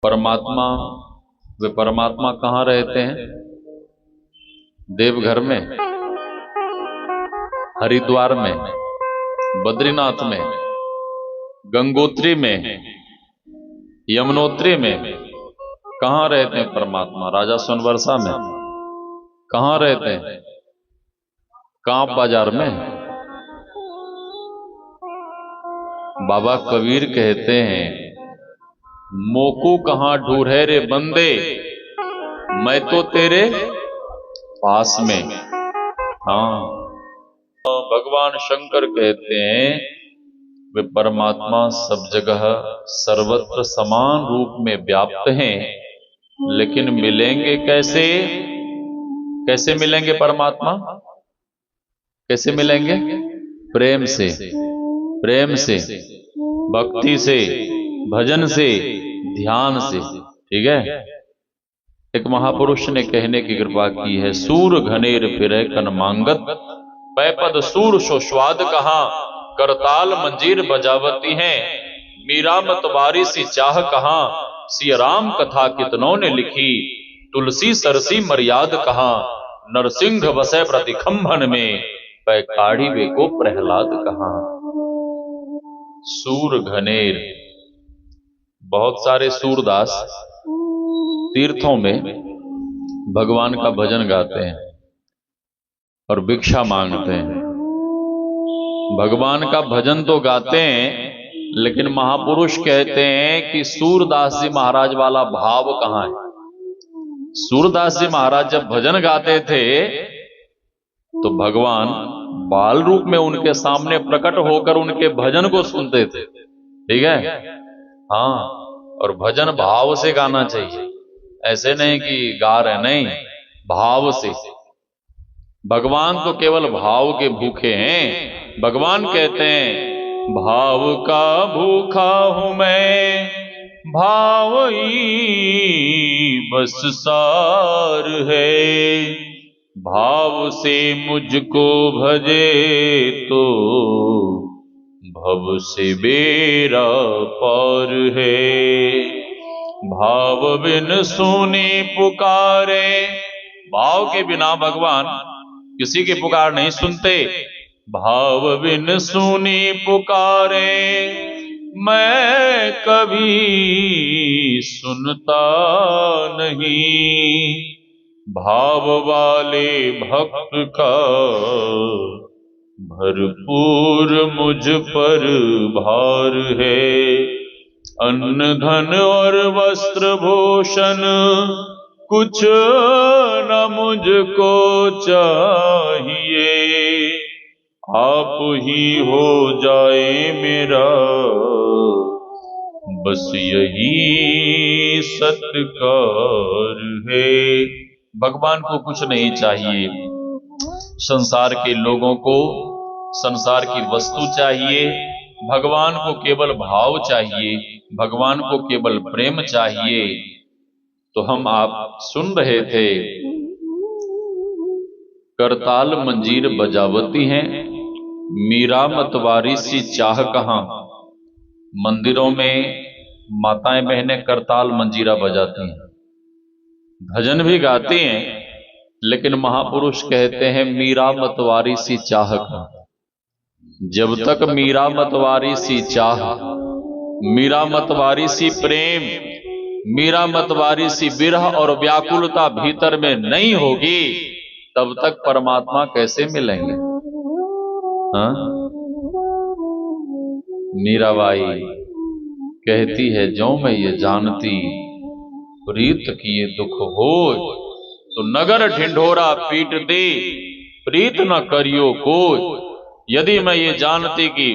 परमात्मा, वे परमात्मा कहाँ रहते हैं? देवघर में, हरिद्वार में, बद्रीनाथ में, गंगोत्री में, यमुनोत्री में। कहाँ रहते हैं परमात्मा? राजा सोनवर्षा में। कहाँ रहते हैं? कांप बाजार में। बाबा कबीर कहते हैं, मोकू कहाँ ढूंढे रे बंदे, मैं तो तेरे पास में। हाँ, भगवान शंकर कहते हैं, वे परमात्मा सब जगह सर्वत्र समान रूप में व्याप्त हैं, लेकिन मिलेंगे कैसे? कैसे मिलेंगे परमात्मा? कैसे मिलेंगे? प्रेम से, प्रेम से, भक्ति से, भजन से, ध्यान से। ठीक है। एक महापुरुष ने कहने की कृपा की है, सूर घनेर फिरे कन मांगत, पैपद सूर सो स्वाद कहा, करताल मंजीर बजावती हैं, मीरा मतवारी सी चाह कहा, सिया राम कथा कितनों ने लिखी, तुलसी सरसी मर्याद कहा, नरसिंह बसे प्रतिखंभन में, पैकाड़ी वे को प्रहलाद कहा। सूर घनेर, बहुत सारे सूरदास तीर्थों में भगवान का भजन गाते हैं और भिक्षा मांगते हैं। भगवान का भजन तो गाते हैं, लेकिन महापुरुष कहते हैं कि सूरदास जी महाराज वाला भाव कहां है? सूरदास जी महाराज जब भजन गाते थे तो भगवान बाल रूप में उनके सामने प्रकट होकर उनके भजन को सुनते थे। ठीक है। हाँ, और भजन भाव से गाना चाहिए, ऐसे नहीं कि गा रहे, नहीं, भाव से। भगवान तो केवल भाव के भूखे हैं। भगवान कहते हैं, भाव का भूखा हूं मैं, भाव ही बस सार है, भाव से मुझको भजे तो भव से बेड़ा पार है, भाव बिन सुनी पुकारे। भाव के बिना भगवान किसी की पुकार नहीं सुनते। भाव बिन सुनी पुकारे, मैं कभी सुनता नहीं, भाव वाले भक्त का भरपूर मुझ पर भार है, अन्न धन और वस्त्र भूषण कुछ न मुझको चाहिए, आप ही हो जाए मेरा बस यही सत्कार है। भगवान को कुछ नहीं चाहिए, संसार के लोगों को संसार की वस्तु चाहिए, भगवान को केवल भाव चाहिए, भगवान को केवल प्रेम चाहिए। तो हम आप सुन रहे थे, करताल मंजीर बजावती हैं, मीरा मतवारी सी चाह कहां। मंदिरों में माताएं बहनें करताल मंजीरा बजाती हैं, भजन भी गाती हैं, लेकिन महापुरुष कहते हैं, मीरा मतवारी सी चाह कहां। जब तक मीरा मतवारी सी चाह, मीरा मतवारी सी प्रेम, मीरा मतवारी सी विरह और व्याकुलता भीतर में नहीं होगी, तब तक परमात्मा कैसे मिलेंगे? हाँ? मीराबाई कहती है, जो मैं ये जानती प्रीत किए दुख हो, तो नगर ढिंढोरा पीट दे, प्रीत न करियो कोई। यदि मैं ये जानती कि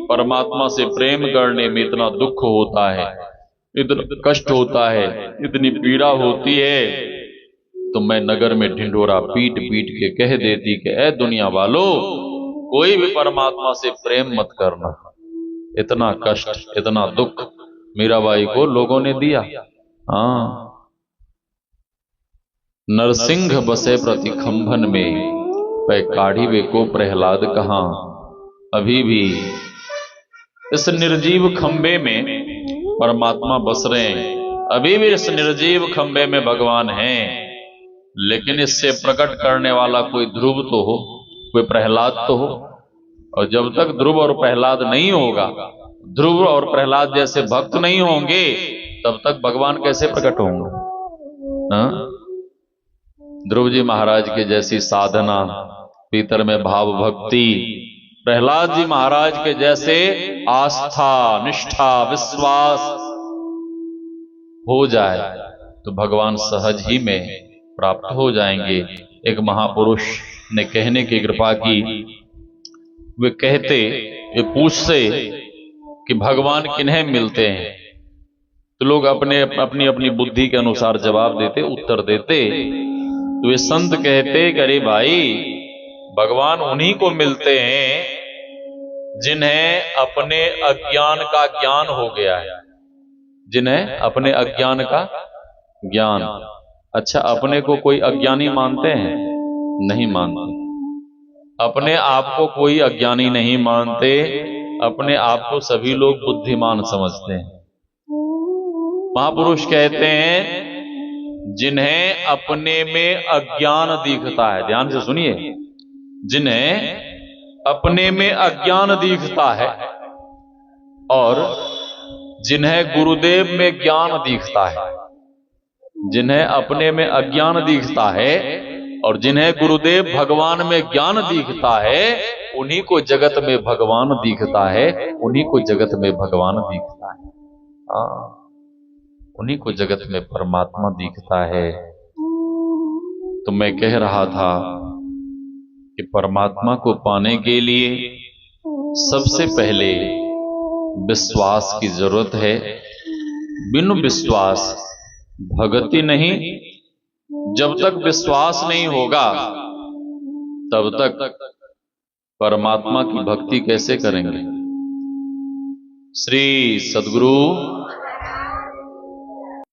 परमात्मा से प्रेम करने में इतना दुख होता है, इतना कष्ट होता है, इतनी पीड़ा होती है, तो मैं नगर में ढिंढोरा पीट पीट के कह देती कि ऐ दुनिया वालों, कोई भी परमात्मा से प्रेम मत करना। इतना कष्ट, इतना दुख मीराबाई को लोगों ने दिया। हाँ, नरसिंह बसे प्रतिखंभन में, पैकाड़ी वे को प्रहलाद कहां। अभी भी इस निर्जीव खंबे में परमात्मा बस रहे हैं, अभी भी इस निर्जीव खंबे में भगवान हैं, लेकिन इससे प्रकट करने वाला कोई ध्रुव तो हो, कोई प्रहलाद तो हो। और जब तक ध्रुव और प्रहलाद नहीं होगा, ध्रुव और प्रहलाद जैसे भक्त नहीं होंगे, तब तक भगवान कैसे प्रकट होंगे? ध्रुव जी महाराज के जैसी साधना, भीतर में भाव भक्ति, प्रहलाद जी महाराज के जैसे आस्था, निष्ठा, विश्वास हो जाए तो भगवान सहज ही में प्राप्त हो जाएंगे। एक महापुरुष ने कहने की कृपा की, वे कहते, वे पूछते कि भगवान किन्हें मिलते हैं, तो लोग अपने अपनी अपनी बुद्धि के अनुसार जवाब देते, उत्तर देते। तो वे संत कहते कि अरे भाई, भगवान उन्हीं को मिलते हैं जिन्हें अपने अज्ञान का ज्ञान हो गया है, जिन्हें अपने अज्ञान का ज्ञान। अच्छा, अपने को कोई अज्ञानी मानते हैं? नहीं मानते। अपने आप को कोई अज्ञानी नहीं मानते, अपने आप को सभी लोग बुद्धिमान समझते हैं। महापुरुष कहते हैं जिन्हें अपने में अज्ञान दिखता है, ध्यान से सुनिए, जिन्हें अपने में अज्ञान दिखता है और जिन्हें गुरुदेव में ज्ञान दिखता है, जिन्हें अपने में अज्ञान दिखता है और जिन्हें गुरुदेव भगवान में ज्ञान दिखता है, उन्हीं को जगत में भगवान दिखता है, उन्हीं को जगत में भगवान दिखता है। उन्हीं को जगत में परमात्मा दिखता है। तो मैं कह रहा था कि परमात्मा को पाने के लिए सबसे पहले विश्वास की जरूरत है। बिनु विश्वास भगति नहीं। जब तक विश्वास नहीं होगा, तब तक परमात्मा की भक्ति कैसे करेंगे? श्री सद्गुरु